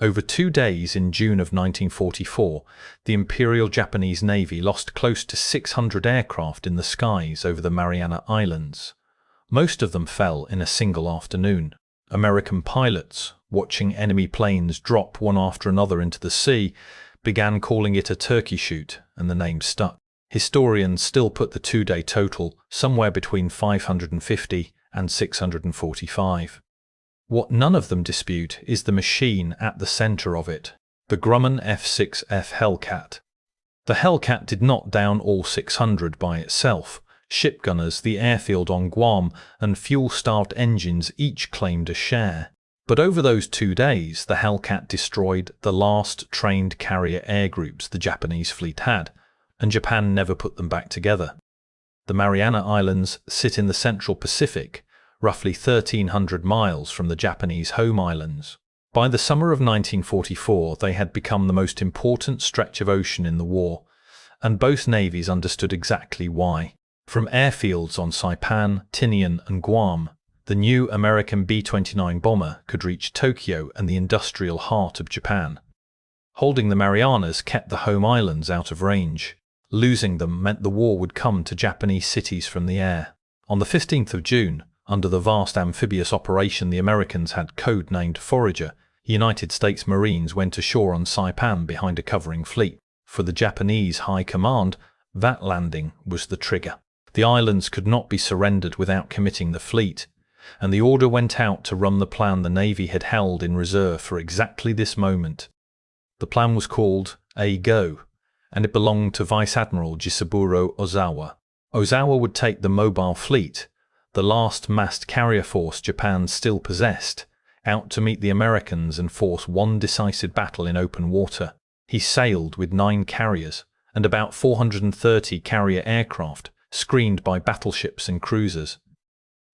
Over 2 days in June of 1944, the Imperial Japanese Navy lost close to 600 aircraft in the skies over the Mariana Islands. Most of them fell in a single afternoon. American pilots, watching enemy planes drop one after another into the sea, began calling it a turkey shoot, and the name stuck. Historians still put the 2-day total somewhere between 550 and 645. What none of them dispute is the machine at the center of it, the Grumman F6F Hellcat. The Hellcat did not down all 600 by itself. Shipgunners, the airfield on Guam, and fuel-starved engines each claimed a share. But over those 2 days, the Hellcat destroyed the last trained carrier air groups the Japanese fleet had, and Japan never put them back together. The Mariana Islands sit in the Central Pacific, roughly 1,300 miles from the Japanese home islands. By the summer of 1944, they had become the most important stretch of ocean in the war, and both navies understood exactly why. From airfields on Saipan, Tinian, and Guam, the new American B-29 bomber could reach Tokyo and the industrial heart of Japan. Holding the Marianas kept the home islands out of range. Losing them meant the war would come to Japanese cities from the air. On the 15th of June, under the vast amphibious operation the Americans had code-named Forager, United States Marines went ashore on Saipan behind a covering fleet. For the Japanese High Command, that landing was the trigger. The islands could not be surrendered without committing the fleet, and the order went out to run the plan the Navy had held in reserve for exactly this moment. The plan was called A-Go, and it belonged to Vice Admiral Jisaburo Ozawa. Ozawa would take the mobile fleet, the last massed carrier force Japan still possessed, out to meet the Americans and force one decisive battle in open water. He sailed with 9 carriers and about 430 carrier aircraft, screened by battleships and cruisers.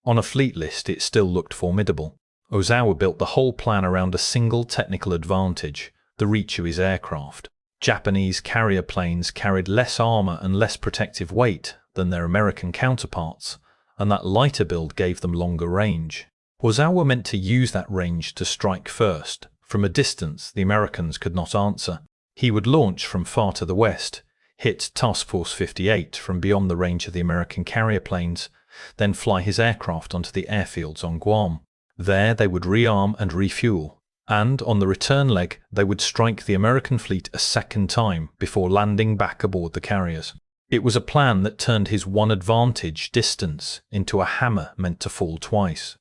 On a fleet list, it still looked formidable. Ozawa built the whole plan around a single technical advantage, the reach of his aircraft. Japanese carrier planes carried less armor and less protective weight than their American counterparts, and that lighter build gave them longer range. Ozawa meant to use that range to strike first, from a distance the Americans could not answer. He would launch from far to the west, hit Task Force 58 from beyond the range of the American carrier planes, then fly his aircraft onto the airfields on Guam. There they would rearm and refuel, and on the return leg they would strike the American fleet a second time before landing back aboard the carriers. It was a plan that turned his one advantage, distance, into a hammer meant to fall twice.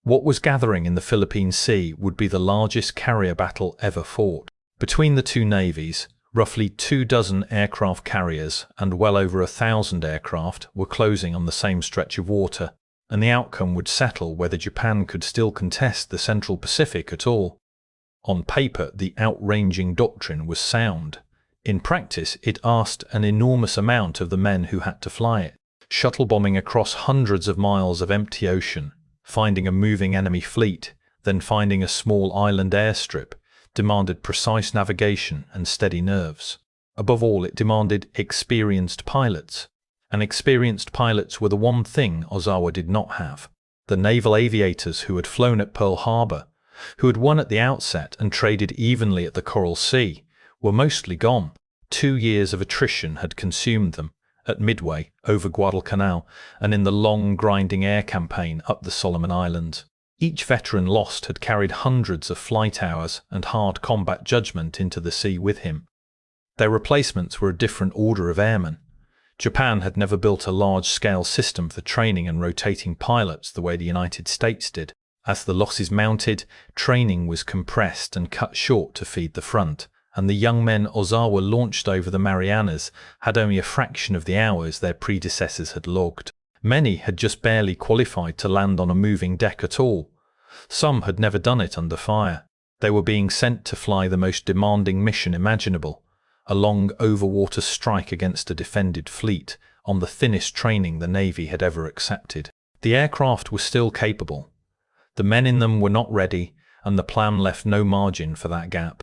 What was gathering in the Philippine Sea would be the largest carrier battle ever fought. Between the two navies, roughly 24 aircraft carriers and well over 1,000 aircraft were closing on the same stretch of water, and the outcome would settle whether Japan could still contest the Central Pacific at all. On paper, the outranging doctrine was sound. In practice, it asked an enormous amount of the men who had to fly it. Shuttle bombing across hundreds of miles of empty ocean, finding a moving enemy fleet, then finding a small island airstrip, demanded precise navigation and steady nerves. Above all, it demanded experienced pilots, and experienced pilots were the one thing Ozawa did not have. The naval aviators who had flown at Pearl Harbor, who had won at the outset and traded evenly at the Coral Sea, were mostly gone. 2 years of attrition had consumed them, at Midway, over Guadalcanal, and in the long, grinding air campaign up the Solomon Islands. Each veteran lost had carried hundreds of flight hours and hard combat judgment into the sea with him. Their replacements were a different order of airmen. Japan had never built a large-scale system for training and rotating pilots the way the United States did. As the losses mounted, training was compressed and cut short to feed the front, and the young men Ozawa launched over the Marianas had only a fraction of the hours their predecessors had logged. Many had just barely qualified to land on a moving deck at all. Some had never done it under fire. They were being sent to fly the most demanding mission imaginable, a long overwater strike against a defended fleet on the thinnest training the Navy had ever accepted. The aircraft were still capable. The men in them were not ready, and the plan left no margin for that gap.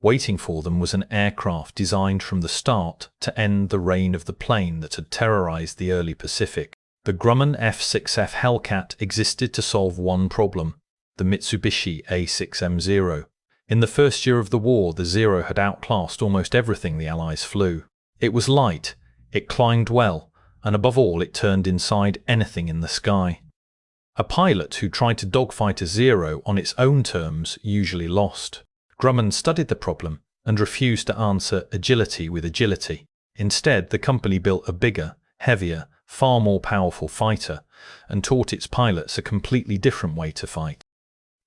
Waiting for them was an aircraft designed from the start to end the reign of the plane that had terrorized the early Pacific. The Grumman F6F Hellcat existed to solve one problem, the Mitsubishi A6M0. In the first year of the war, the Zero had outclassed almost everything the Allies flew. It was light, it climbed well, and above all it turned inside anything in the sky. A pilot who tried to dogfight a Zero on its own terms usually lost. Grumman studied the problem and refused to answer agility with agility. Instead, the company built a bigger, heavier, far more powerful fighter and taught its pilots a completely different way to fight.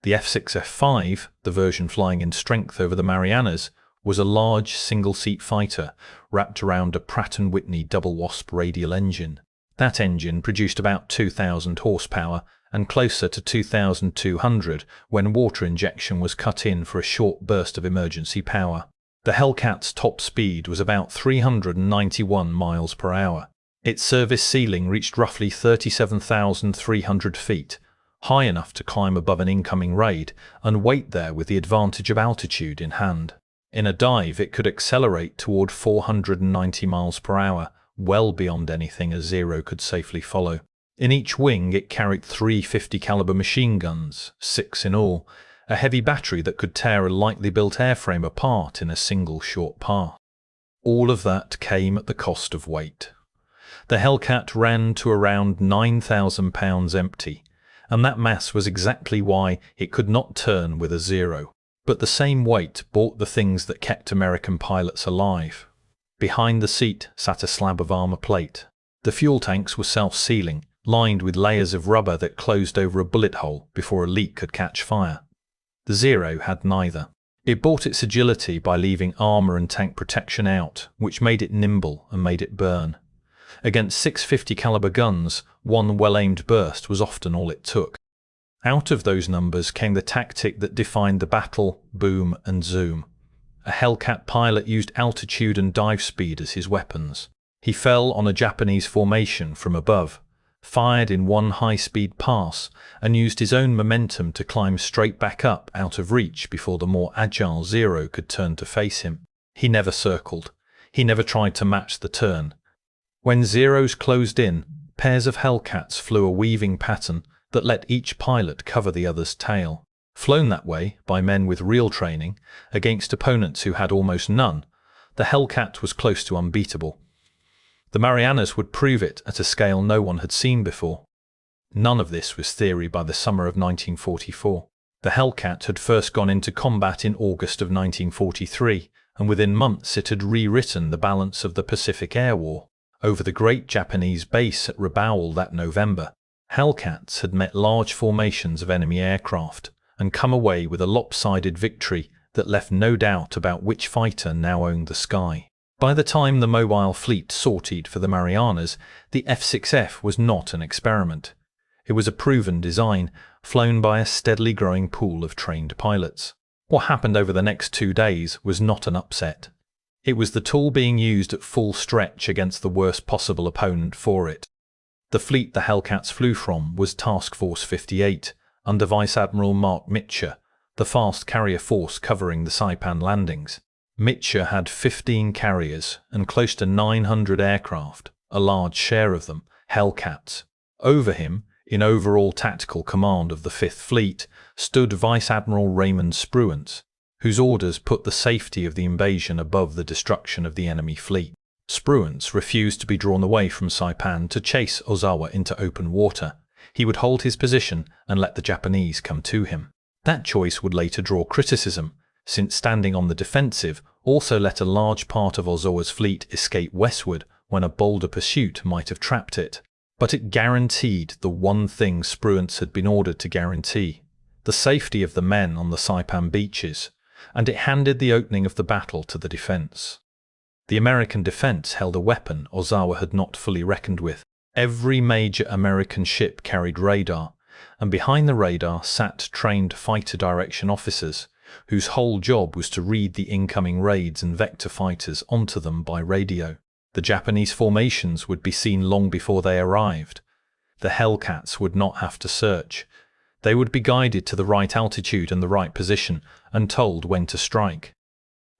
The F6F-5, the version flying in strength over the Marianas, was a large single-seat fighter wrapped around a Pratt & Whitney Double Wasp radial engine. That engine produced about 2,000 horsepower and closer to 2,200 when water injection was cut in for a short burst of emergency power. The Hellcat's top speed was about 391 miles per hour. Its service ceiling reached roughly 37,300 feet, high enough to climb above an incoming raid and wait there with the advantage of altitude in hand. In a dive, it could accelerate toward 490 miles per hour, well beyond anything a Zero could safely follow. In each wing, it carried 3 50 caliber machine guns, 6 in all, a heavy battery that could tear a lightly built airframe apart in a single short pass. All of that came at the cost of weight. The Hellcat ran to around 9,000 pounds empty, and that mass was exactly why it could not turn with a Zero. But the same weight bought the things that kept American pilots alive. Behind the seat sat a slab of armor plate. The fuel tanks were self-sealing, lined with layers of rubber that closed over a bullet hole before a leak could catch fire. The Zero had neither. It bought its agility by leaving armor and tank protection out, which made it nimble and made it burn. Against 650 caliber guns, one well-aimed burst was often all it took. Out of those numbers came the tactic that defined the battle, boom and zoom. A Hellcat pilot used altitude and dive speed as his weapons. He fell on a Japanese formation from above, fired in one high-speed pass, and used his own momentum to climb straight back up out of reach before the more agile Zero could turn to face him. He never circled. He never tried to match the turn. When Zeros closed in, pairs of Hellcats flew a weaving pattern that let each pilot cover the other's tail. Flown that way by men with real training, against opponents who had almost none, the Hellcat was close to unbeatable. The Marianas would prove it at a scale no one had seen before. None of this was theory by the summer of 1944. The Hellcat had first gone into combat in August of 1943, and within months it had rewritten the balance of the Pacific Air War. Over the great Japanese base at Rabaul that November, Hellcats had met large formations of enemy aircraft and come away with a lopsided victory that left no doubt about which fighter now owned the sky. By the time the mobile fleet sortied for the Marianas, the F6F was not an experiment. It was a proven design, flown by a steadily growing pool of trained pilots. What happened over the next 2 days was not an upset. It was the tool being used at full stretch against the worst possible opponent for it. The fleet the Hellcats flew from was Task Force 58, under Vice Admiral Mark Mitscher, the fast carrier force covering the Saipan landings. Mitscher had 15 carriers and close to 900 aircraft, a large share of them Hellcats. Over him, in overall tactical command of the 5th Fleet, stood Vice Admiral Raymond Spruance, whose orders put the safety of the invasion above the destruction of the enemy fleet. Spruance refused to be drawn away from Saipan to chase Ozawa into open water. He would hold his position and let the Japanese come to him. That choice would later draw criticism, since standing on the defensive also let a large part of Ozawa's fleet escape westward when a bolder pursuit might have trapped it. But it guaranteed the one thing Spruance had been ordered to guarantee, the safety of the men on the Saipan beaches, and it handed the opening of the battle to the defense. The American defense held a weapon Ozawa had not fully reckoned with. Every major American ship carried radar, and behind the radar sat trained fighter direction officers, whose whole job was to read the incoming raids and vector fighters onto them by radio. The Japanese formations would be seen long before they arrived. The Hellcats would not have to search. They would be guided to the right altitude and the right position, and told when to strike.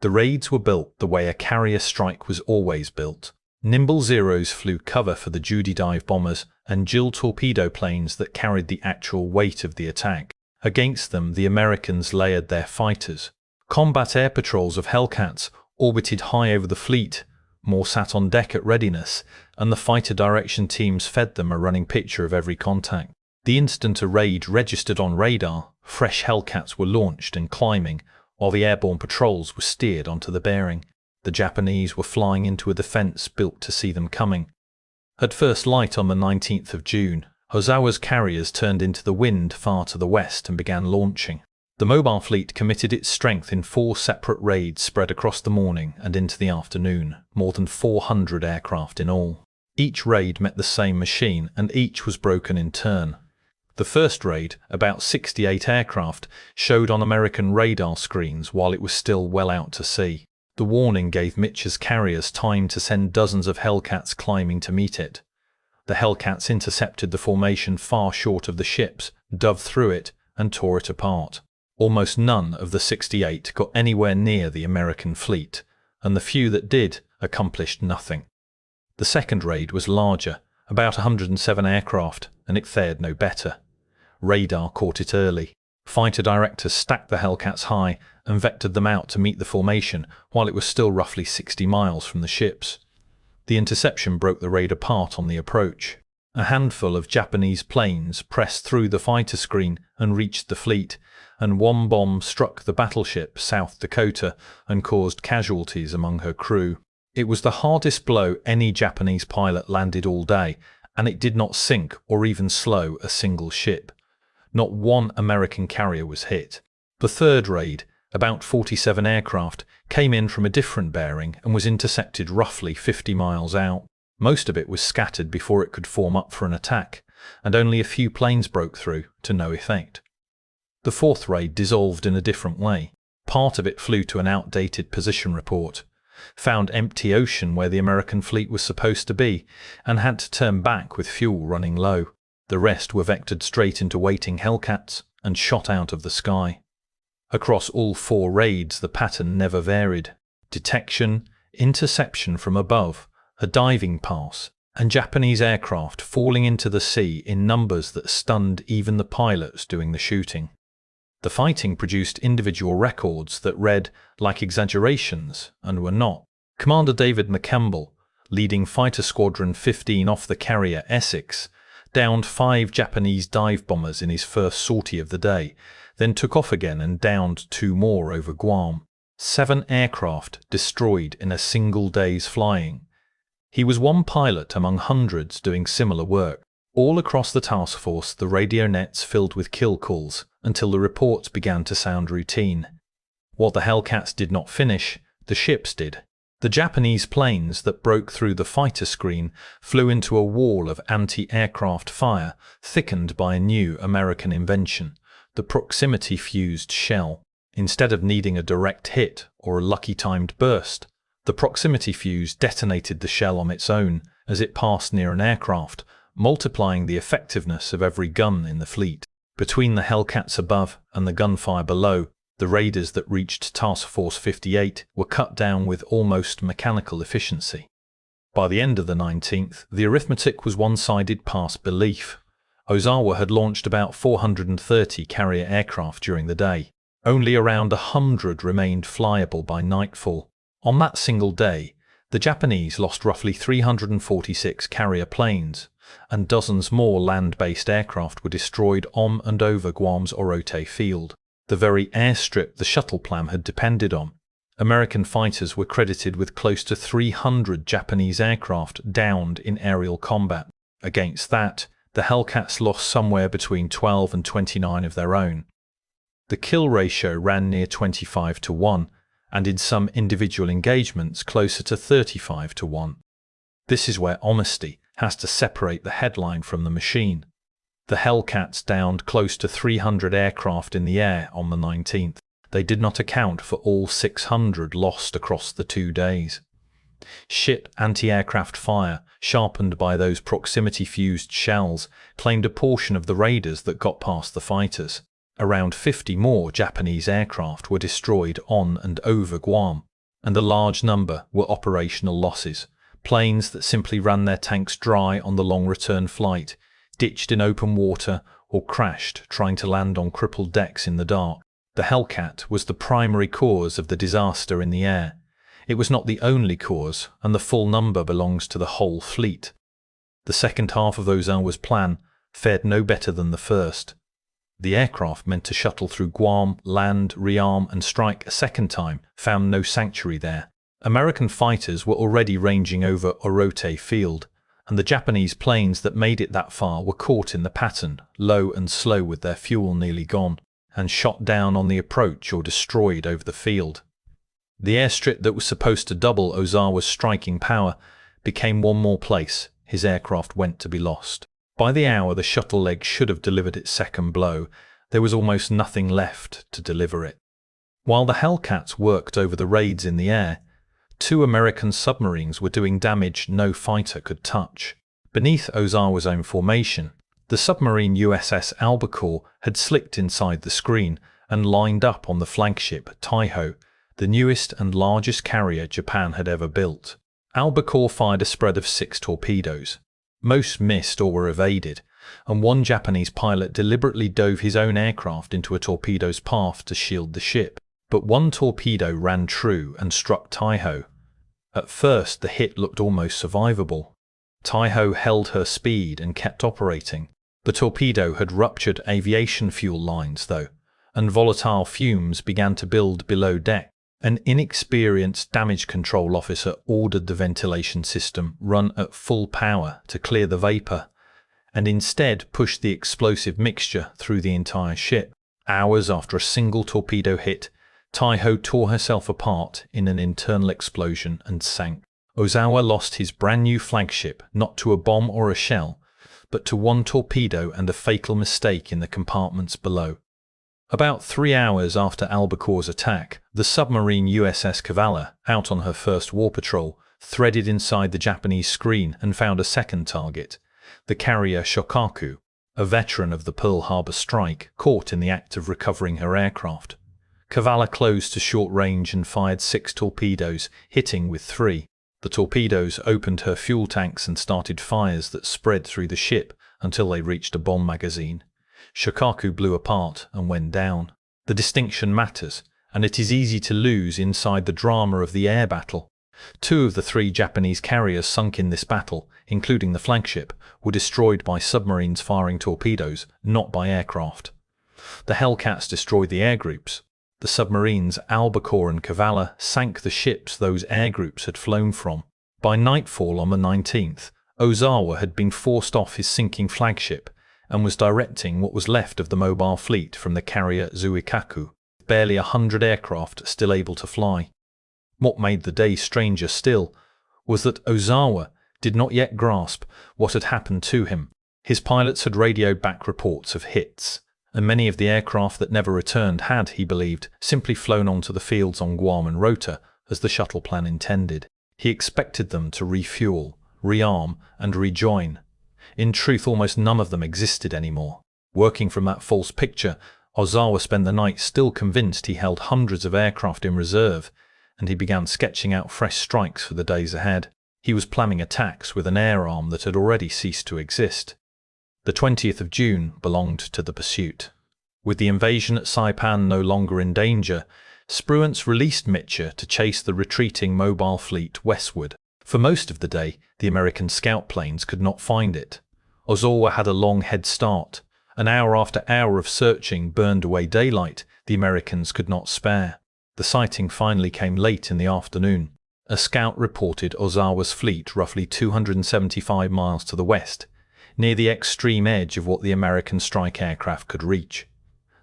The raids were built the way a carrier strike was always built. Nimble Zeros flew cover for the Judy dive bombers and Jill torpedo planes that carried the actual weight of the attack. Against them, the Americans layered their fighters, Combat air patrols of Hellcats orbited high over the fleet, more sat on deck at readiness, and the fighter direction teams fed them a running picture of every contact. The instant a raid registered on radar, fresh Hellcats were launched and climbing, while the airborne patrols were steered onto the bearing. The Japanese were flying into a defence built to see them coming. At first light on the 19th of June, Ozawa's carriers turned into the wind far to the west and began launching. The mobile fleet committed its strength in 4 separate raids spread across the morning and into the afternoon, more than 400 aircraft in all. Each raid met the same machine, and each was broken in turn. The first raid, about 68 aircraft, showed on American radar screens while it was still well out to sea. The warning gave Mitch's carriers time to send dozens of Hellcats climbing to meet it. The Hellcats intercepted the formation far short of the ships, dove through it, and tore it apart. Almost none of the 68 got anywhere near the American fleet, and the few that did accomplished nothing. The second raid was larger, about 107 aircraft, and it fared no better. Radar caught it early. Fighter directors stacked the Hellcats high and vectored them out to meet the formation while it was still roughly 60 miles from the ships. The interception broke the raid apart on the approach. A handful of Japanese planes pressed through the fighter screen and reached the fleet, and one bomb struck the battleship South Dakota and caused casualties among her crew. It was the hardest blow any Japanese pilot landed all day, and it did not sink or even slow a single ship. Not one American carrier was hit. The third raid, about 47 aircraft, came in from a different bearing and was intercepted roughly 50 miles out. Most of it was scattered before it could form up for an attack, and only a few planes broke through, to no effect. The fourth raid dissolved in a different way. Part of it flew to an outdated position report, found empty ocean where the American fleet was supposed to be, and had to turn back with fuel running low. The rest were vectored straight into waiting Hellcats and shot out of the sky. Across all 4 raids the pattern never varied. Detection, interception from above, a diving pass, and Japanese aircraft falling into the sea in numbers that stunned even the pilots doing the shooting. The fighting produced individual records that read like exaggerations and were not. Commander David McCampbell, leading Fighter Squadron 15 off the carrier Essex, downed 5 Japanese dive bombers in his first sortie of the day, then took off again and downed 2 more over Guam. 7 aircraft destroyed in a single day's flying. He was one pilot among hundreds doing similar work. All across the task force the radio nets filled with kill calls until the reports began to sound routine. What the Hellcats did not finish, the ships did. The Japanese planes that broke through the fighter screen flew into a wall of anti-aircraft fire thickened by a new American invention, the proximity-fused shell. Instead of needing a direct hit or a lucky-timed burst, the proximity fuse detonated the shell on its own as it passed near an aircraft, multiplying the effectiveness of every gun in the fleet. Between the Hellcats above and the gunfire below, the raiders that reached Task Force 58 were cut down with almost mechanical efficiency. By the end of the 19th, the arithmetic was one-sided past belief. Ozawa had launched about 430 carrier aircraft during the day. Only around 100 remained flyable by nightfall. On that single day, the Japanese lost roughly 346 carrier planes, and dozens more land-based aircraft were destroyed on and over Guam's Orote field, the very airstrip the shuttle plan had depended on. American fighters were credited with close to 300 Japanese aircraft downed in aerial combat. Against that, the Hellcats lost somewhere between 12 and 29 of their own. The kill ratio ran near 25-1, and in some individual engagements closer to 35-1. This is where honesty has to separate the headline from the machine. The Hellcats downed close to 300 aircraft in the air on the 19th. They did not account for all 600 lost across the 2 days. Ship anti-aircraft fire, sharpened by those proximity-fused shells, claimed a portion of the raiders that got past the fighters. Around 50 more Japanese aircraft were destroyed on and over Guam, and a large number were operational losses, planes that simply ran their tanks dry on the long return flight, ditched in open water, or crashed trying to land on crippled decks in the dark. The Hellcat was the primary cause of the disaster in the air. It was not the only cause, and the full number belongs to the whole fleet. The second half of Ozawa's plan fared no better than the first. The aircraft meant to shuttle through Guam, land, rearm and strike a second time found no sanctuary there. American fighters were already ranging over Orote Field, and the Japanese planes that made it that far were caught in the pattern, low and slow with their fuel nearly gone, and shot down on the approach or destroyed over the field. The airstrip that was supposed to double Ozawa's striking power became one more place his aircraft went to be lost. By the hour the shuttle leg should have delivered its second blow, there was almost nothing left to deliver it. While the Hellcats worked over the raids in the air, 2 American submarines were doing damage no fighter could touch. Beneath Ozawa's own formation, the submarine USS Albacore had slipped inside the screen and lined up on the flagship Taiho, the newest and largest carrier Japan had ever built. Albacore fired a spread of 6 torpedoes. Most missed or were evaded, and one Japanese pilot deliberately dove his own aircraft into a torpedo's path to shield the ship. But one torpedo ran true and struck Taiho. At first the hit looked almost survivable. Taiho held her speed and kept operating. The torpedo had ruptured aviation fuel lines though, and volatile fumes began to build below deck. An inexperienced damage control officer ordered the ventilation system run at full power to clear the vapour, and instead pushed the explosive mixture through the entire ship. Hours after a single torpedo hit, Taiho tore herself apart in an internal explosion and sank. Ozawa lost his brand new flagship not to a bomb or a shell, but to one torpedo and a fatal mistake in the compartments below. About 3 hours after Albacore's attack, the submarine USS Cavalla, out on her first war patrol, threaded inside the Japanese screen and found a second target, the carrier Shokaku, a veteran of the Pearl Harbor strike, caught in the act of recovering her aircraft. Cavalla closed to short range and fired 6 torpedoes, hitting with 3. The torpedoes opened her fuel tanks and started fires that spread through the ship until they reached a bomb magazine. Shokaku blew apart and went down. The distinction matters, and it is easy to lose inside the drama of the air battle. 2 of the 3 Japanese carriers sunk in this battle, including the flagship, were destroyed by submarines firing torpedoes, not by aircraft. The Hellcats destroyed the air groups. The submarines Albacore and Cavalla sank the ships those air groups had flown from. By nightfall on the 19th, Ozawa had been forced off his sinking flagship and was directing what was left of the mobile fleet from the carrier Zuikaku, barely 100 aircraft still able to fly. What made the day stranger still was that Ozawa did not yet grasp what had happened to him. His pilots had radioed back reports of hits, and many of the aircraft that never returned had, he believed, simply flown onto the fields on Guam and Rota as the shuttle plan intended. He expected them to refuel, rearm and rejoin. In truth, almost none of them existed anymore. Working from that false picture, Ozawa spent the night still convinced he held hundreds of aircraft in reserve, and he began sketching out fresh strikes for the days ahead. He was planning attacks with an air arm that had already ceased to exist. The 20th of June belonged to the pursuit. With the invasion at Saipan no longer in danger, Spruance released Mitcher to chase the retreating mobile fleet westward. For most of the day, the American scout planes could not find it. Ozawa had a long head start. An hour after hour of searching burned away daylight the Americans could not spare. The sighting finally came late in the afternoon. A scout reported Ozawa's fleet roughly 275 miles to the west, near the extreme edge of what the American strike aircraft could reach.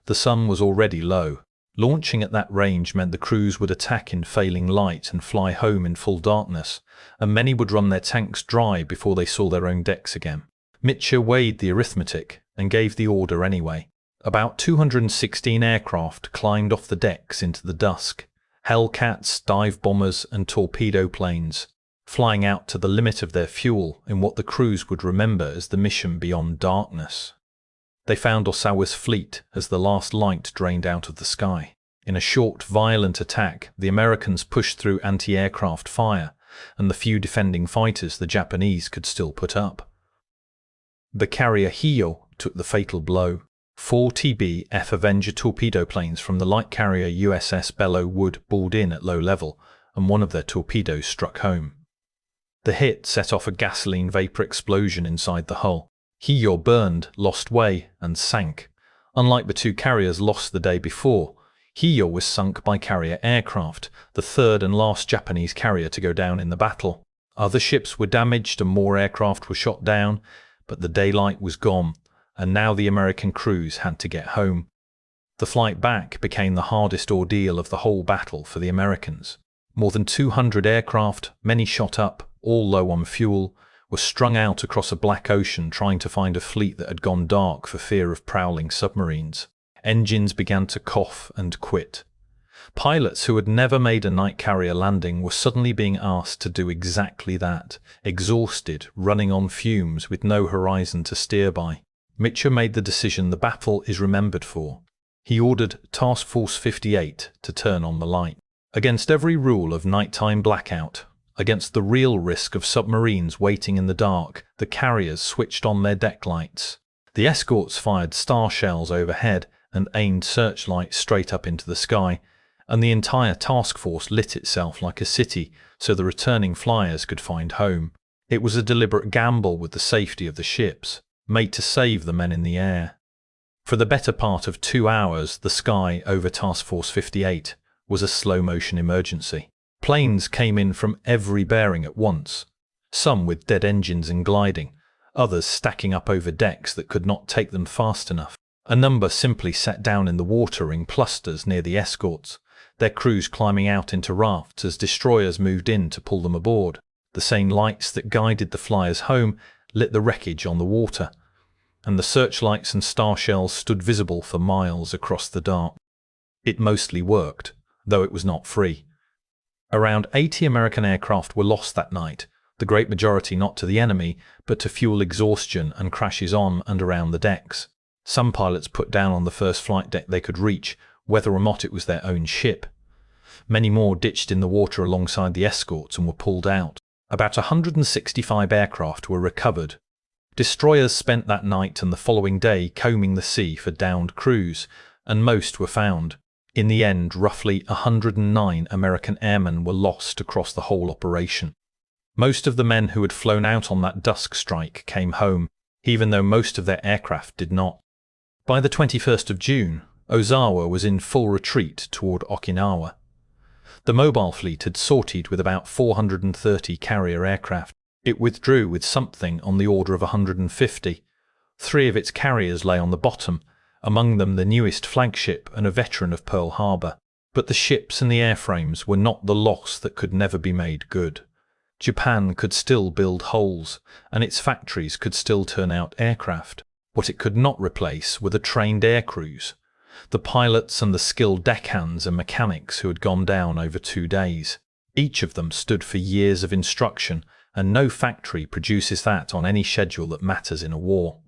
The sun was already low. Launching at that range meant the crews would attack in failing light and fly home in full darkness, and many would run their tanks dry before they saw their own decks again. Mitcher weighed the arithmetic and gave the order anyway. About 216 aircraft climbed off the decks into the dusk. Hellcats, dive bombers and torpedo planes, flying out to the limit of their fuel in what the crews would remember as the mission beyond darkness. They found Ozawa's fleet as the last light drained out of the sky. In a short, violent attack, the Americans pushed through anti-aircraft fire and the few defending fighters the Japanese could still put up. The carrier Hiyo took the fatal blow. 4 TB-F Avenger torpedo planes from the light carrier USS Belleau Wood balled in at low level, and one of their torpedoes struck home. The hit set off a gasoline vapor explosion inside the hull. Hiyo burned, lost way, and sank. Unlike the two carriers lost the day before, Hiyo was sunk by carrier aircraft, the third and last Japanese carrier to go down in the battle. Other ships were damaged and more aircraft were shot down, but the daylight was gone, and now the American crews had to get home. The flight back became the hardest ordeal of the whole battle for the Americans. More than 200 aircraft, many shot up, all low on fuel, were strung out across a black ocean trying to find a fleet that had gone dark for fear of prowling submarines. Engines began to cough and quit. Pilots who had never made a night carrier landing were suddenly being asked to do exactly that, exhausted, running on fumes with no horizon to steer by. Mitchell made the decision the battle is remembered for. He ordered Task Force 58 to turn on the light. Against every rule of nighttime blackout, against the real risk of submarines waiting in the dark, the carriers switched on their deck lights. The escorts fired star shells overhead and aimed searchlights straight up into the sky, and the entire task force lit itself like a city so the returning flyers could find home. It was a deliberate gamble with the safety of the ships, made to save the men in the air. For the better part of 2 hours, the sky over Task Force 58 was a slow-motion emergency. Planes came in from every bearing at once, some with dead engines and gliding, others stacking up over decks that could not take them fast enough. A number simply sat down in the water in clusters near the escorts, their crews climbing out into rafts as destroyers moved in to pull them aboard. The same lights that guided the flyers home lit the wreckage on the water, and the searchlights and star shells stood visible for miles across the dark. It mostly worked, though it was not free. Around 80 American aircraft were lost that night, the great majority not to the enemy, but to fuel exhaustion and crashes on and around the decks. Some pilots put down on the first flight deck they could reach, whether or not it was their own ship. Many more ditched in the water alongside the escorts and were pulled out. About 165 aircraft were recovered. Destroyers spent that night and the following day combing the sea for downed crews, and most were found. In the end, roughly 109 American airmen were lost across the whole operation. Most of the men who had flown out on that dusk strike came home, even though most of their aircraft did not. By the 21st of June, Ozawa was in full retreat toward Okinawa. The mobile fleet had sortied with about 430 carrier aircraft. It withdrew with something on the order of 150. 3 of its carriers lay on the bottom, among them the newest flagship and a veteran of Pearl Harbor. But the ships and the airframes were not the loss that could never be made good. Japan could still build hulls, and its factories could still turn out aircraft. What it could not replace were the trained air crews, the pilots and the skilled deckhands and mechanics who had gone down over 2 days. Each of them stood for years of instruction, and no factory produces that on any schedule that matters in a war.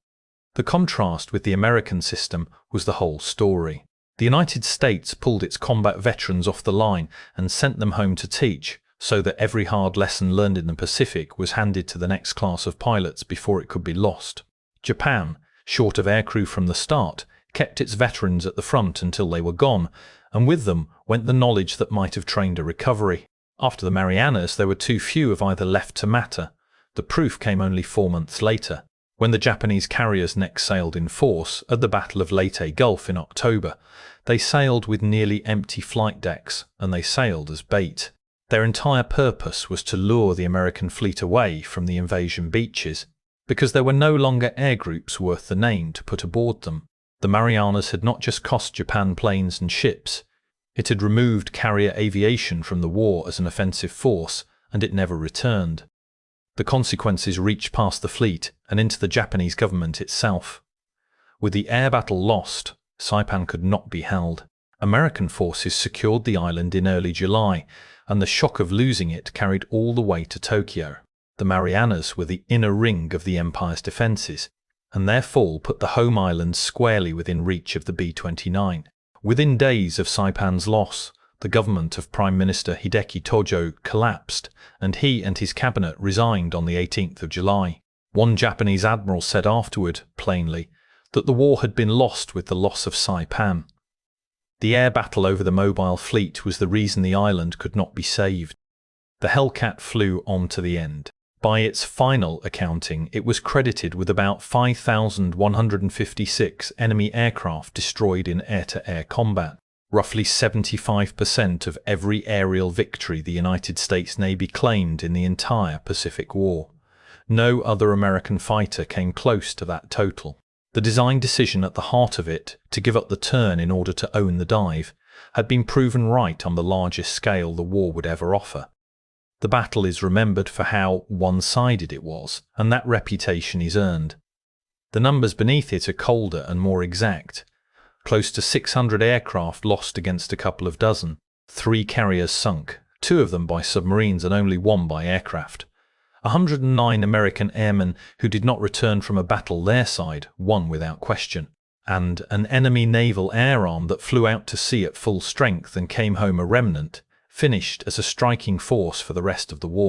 The contrast with the American system was the whole story. The United States pulled its combat veterans off the line and sent them home to teach, so that every hard lesson learned in the Pacific was handed to the next class of pilots before it could be lost. Japan, short of aircrew from the start, kept its veterans at the front until they were gone, and with them went the knowledge that might have trained a recovery. After the Marianas, there were too few of either left to matter. The proof came only 4 months later, when the Japanese carriers next sailed in force at the Battle of Leyte Gulf in October. They sailed with nearly empty flight decks, and they sailed as bait. Their entire purpose was to lure the American fleet away from the invasion beaches, because there were no longer air groups worth the name to put aboard them. The Marianas had not just cost Japan planes and ships, it had removed carrier aviation from the war as an offensive force, and it never returned. The consequences reached past the fleet and into the Japanese government itself. With the air battle lost, Saipan could not be held. American forces secured the island in early July, and the shock of losing it carried all the way to Tokyo. The Marianas were the inner ring of the Empire's defences, and their fall put the home islands squarely within reach of the B-29. Within days of Saipan's loss, the government of Prime Minister Hideki Tojo collapsed, and he and his cabinet resigned on the 18th of July. One Japanese admiral said afterward, plainly, that the war had been lost with the loss of Saipan. The air battle over the mobile fleet was the reason the island could not be saved. The Hellcat flew on to the end. By its final accounting, it was credited with about 5,156 enemy aircraft destroyed in air-to-air combat, roughly 75% of every aerial victory the United States Navy claimed in the entire Pacific War. No other American fighter came close to that total. The design decision at the heart of it, to give up the turn in order to own the dive, had been proven right on the largest scale the war would ever offer. The battle is remembered for how one-sided it was, and that reputation is earned. The numbers beneath it are colder and more exact. Close to 600 aircraft lost against a couple of dozen, 3 carriers sunk, 2 of them by submarines and only 1 by aircraft. 109 American airmen who did not return from a battle their side, 1 without question, and an enemy naval air arm that flew out to sea at full strength and came home a remnant, finished as a striking force for the rest of the war.